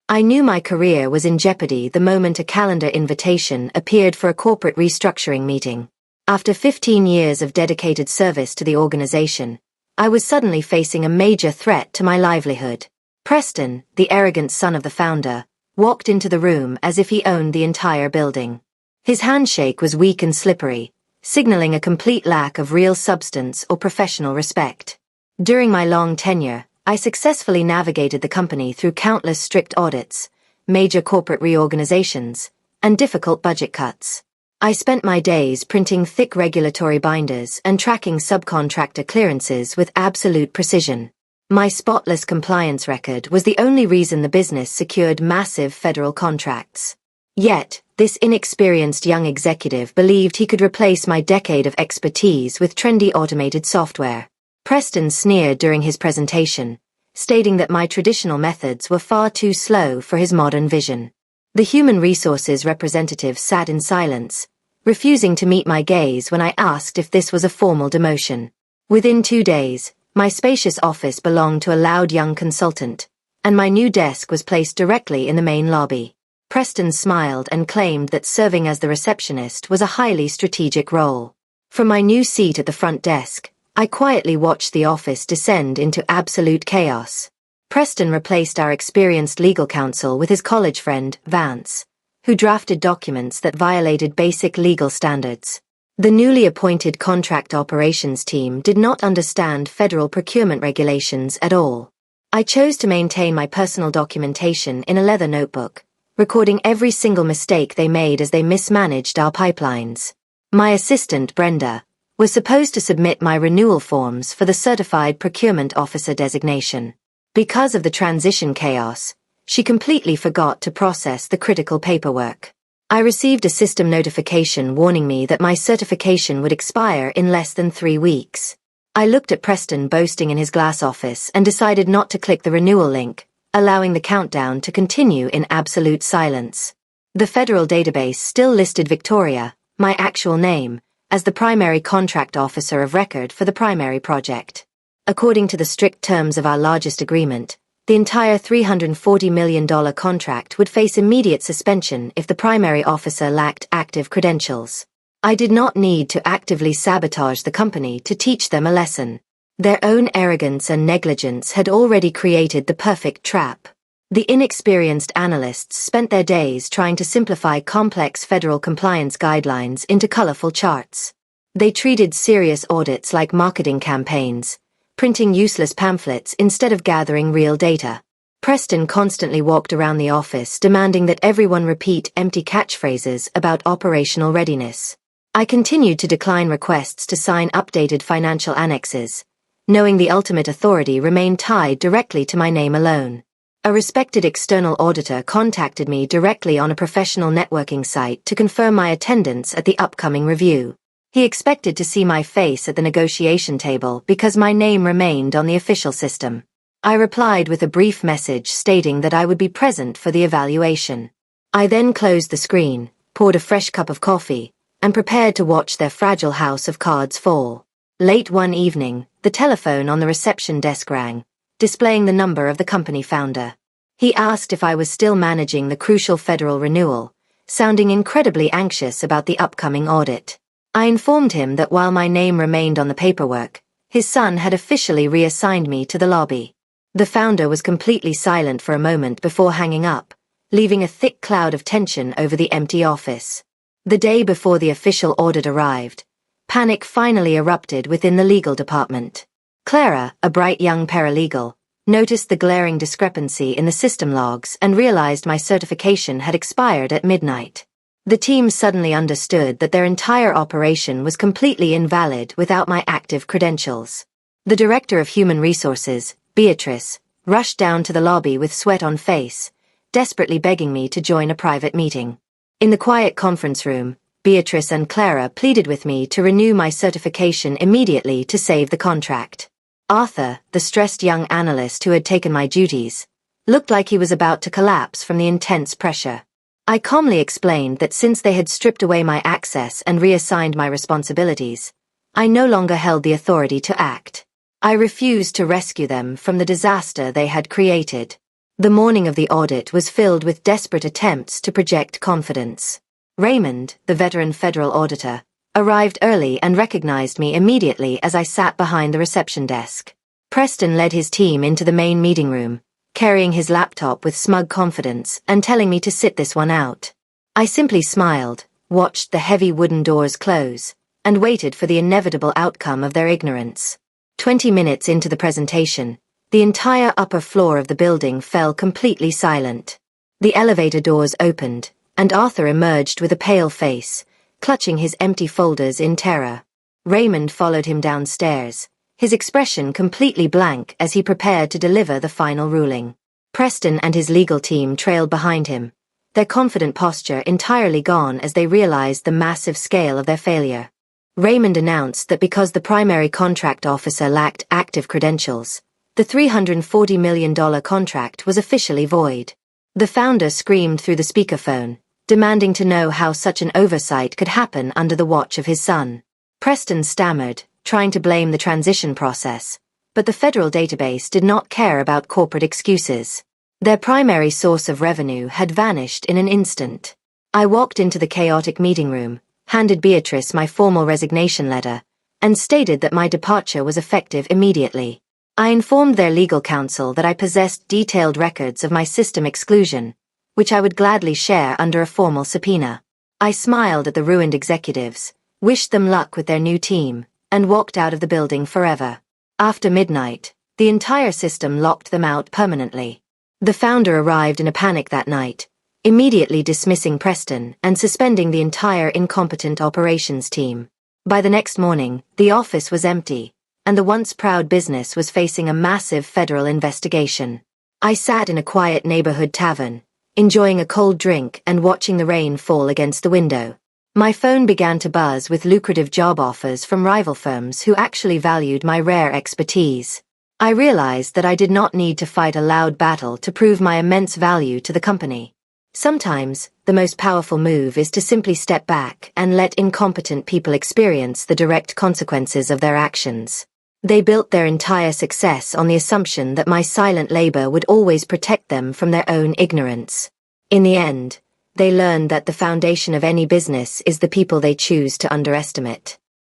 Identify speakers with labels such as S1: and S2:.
S1: I knew my career was in jeopardy the moment a calendar invitation appeared for a corporate restructuring meeting. After 15 years of dedicated service to the organization, I was suddenly facing a major threat to my livelihood. Preston, the arrogant son of the founder, walked into the room as if he owned the entire building. His handshake was weak and slippery, signaling a complete lack of real substance or professional respect. During my long tenure, I successfully navigated the company through countless strict audits, major corporate reorganizations, and difficult budget cuts. I spent my days printing thick regulatory binders and tracking subcontractor clearances with absolute precision. My spotless compliance record was the only reason the business secured massive federal contracts. Yet, this inexperienced young executive believed he could replace my decade of expertise with trendy automated software. Preston sneered during his presentation, stating that my traditional methods were far too slow for his modern vision. The human resources representative sat in silence, refusing to meet my gaze when I asked if this was a formal demotion. Within 2 days, my spacious office belonged to a loud young consultant, and my new desk was placed directly in the main lobby. Preston smiled and claimed that serving as the receptionist was a highly strategic role. From my new seat at the front desk, I quietly watched the office descend into absolute chaos. Preston replaced our experienced legal counsel with his college friend, Vance, who drafted documents that violated basic legal standards. The newly appointed contract operations team did not understand federal procurement regulations at all. I chose to maintain my personal documentation in a leather notebook, recording every single mistake they made as they mismanaged our pipelines. My assistant, Brenda, was supposed to submit my renewal forms for the Certified Procurement Officer designation. Because of the transition chaos, she completely forgot to process the critical paperwork. I received a system notification warning me that my certification would expire in less than 3 weeks. I looked at Preston boasting in his glass office and decided not to click the renewal link, allowing the countdown to continue in absolute silence. The federal database still listed Victoria, my actual name, as the primary contract officer of record for the primary project. According to the strict terms of our largest agreement, the entire $340 million contract would face immediate suspension if the primary officer lacked active credentials. I did not need to actively sabotage the company to teach them a lesson. Their own arrogance and negligence had already created the perfect trap. The inexperienced analysts spent their days trying to simplify complex federal compliance guidelines into colorful charts. They treated serious audits like marketing campaigns, printing useless pamphlets instead of gathering real data. Preston constantly walked around the office demanding that everyone repeat empty catchphrases about operational readiness. I continued to decline requests to sign updated financial annexes, knowing the ultimate authority remained tied directly to my name alone. A respected external auditor contacted me directly on a professional networking site to confirm my attendance at the upcoming review. He expected to see my face at the negotiation table because my name remained on the official system. I replied with a brief message stating that I would be present for the evaluation. I then closed the screen, poured a fresh cup of coffee, and prepared to watch their fragile house of cards fall. Late one evening, the telephone on the reception desk rang, displaying the number of the company founder. He asked if I was still managing the crucial federal renewal, sounding incredibly anxious about the upcoming audit. I informed him that while my name remained on the paperwork, his son had officially reassigned me to the lobby. The founder was completely silent for a moment before hanging up, leaving a thick cloud of tension over the empty office. The day before the official audit arrived, panic finally erupted within the legal department. Clara, a bright young paralegal, noticed the glaring discrepancy in the system logs and realized my certification had expired at midnight. The team suddenly understood that their entire operation was completely invalid without my active credentials. The Director of Human Resources, Beatrice, rushed down to the lobby with sweat on face, desperately begging me to join a private meeting. In the quiet conference room, Beatrice and Clara pleaded with me to renew my certification immediately to save the contract. Arthur, the stressed young analyst who had taken my duties, looked like he was about to collapse from the intense pressure. I calmly explained that since they had stripped away my access and reassigned my responsibilities, I no longer held the authority to act. I refused to rescue them from the disaster they had created. The morning of the audit was filled with desperate attempts to project confidence. Raymond, the veteran federal auditor, arrived early and recognized me immediately as I sat behind the reception desk. Preston led his team into the main meeting room, carrying his laptop with smug confidence and telling me to sit this one out. I simply smiled, watched the heavy wooden doors close, and waited for the inevitable outcome of their ignorance. 20 minutes into the presentation, the entire upper floor of the building fell completely silent. The elevator doors opened, and Arthur emerged with a pale face, clutching his empty folders in terror. Raymond followed him downstairs, his expression completely blank as he prepared to deliver the final ruling. Preston and his legal team trailed behind him, their confident posture entirely gone as they realized the massive scale of their failure. Raymond announced that because the primary contract officer lacked active credentials, the $340 million contract was officially void. The founder screamed through the speakerphone, demanding to know how such an oversight could happen under the watch of his son. Preston stammered, trying to blame the transition process, but the federal database did not care about corporate excuses. Their primary source of revenue had vanished in an instant. I walked into the chaotic meeting room, handed Beatrice my formal resignation letter, and stated that my departure was effective immediately. I informed their legal counsel that I possessed detailed records of my system exclusion, which I would gladly share under a formal subpoena. I smiled at the ruined executives, wished them luck with their new team, and walked out of the building forever. After midnight, the entire system locked them out permanently. The founder arrived in a panic that night, immediately dismissing Preston and suspending the entire incompetent operations team. By the next morning, the office was empty, and the once proud business was facing a massive federal investigation. I sat in a quiet neighborhood tavern, enjoying a cold drink and watching the rain fall against the window. My phone began to buzz with lucrative job offers from rival firms who actually valued my rare expertise. I realized that I did not need to fight a loud battle to prove my immense value to the company. Sometimes, the most powerful move is to simply step back and let incompetent people experience the direct consequences of their actions. They built their entire success on the assumption that my silent labor would always protect them from their own ignorance. In the end, they learned that the foundation of any business is the people they choose to underestimate.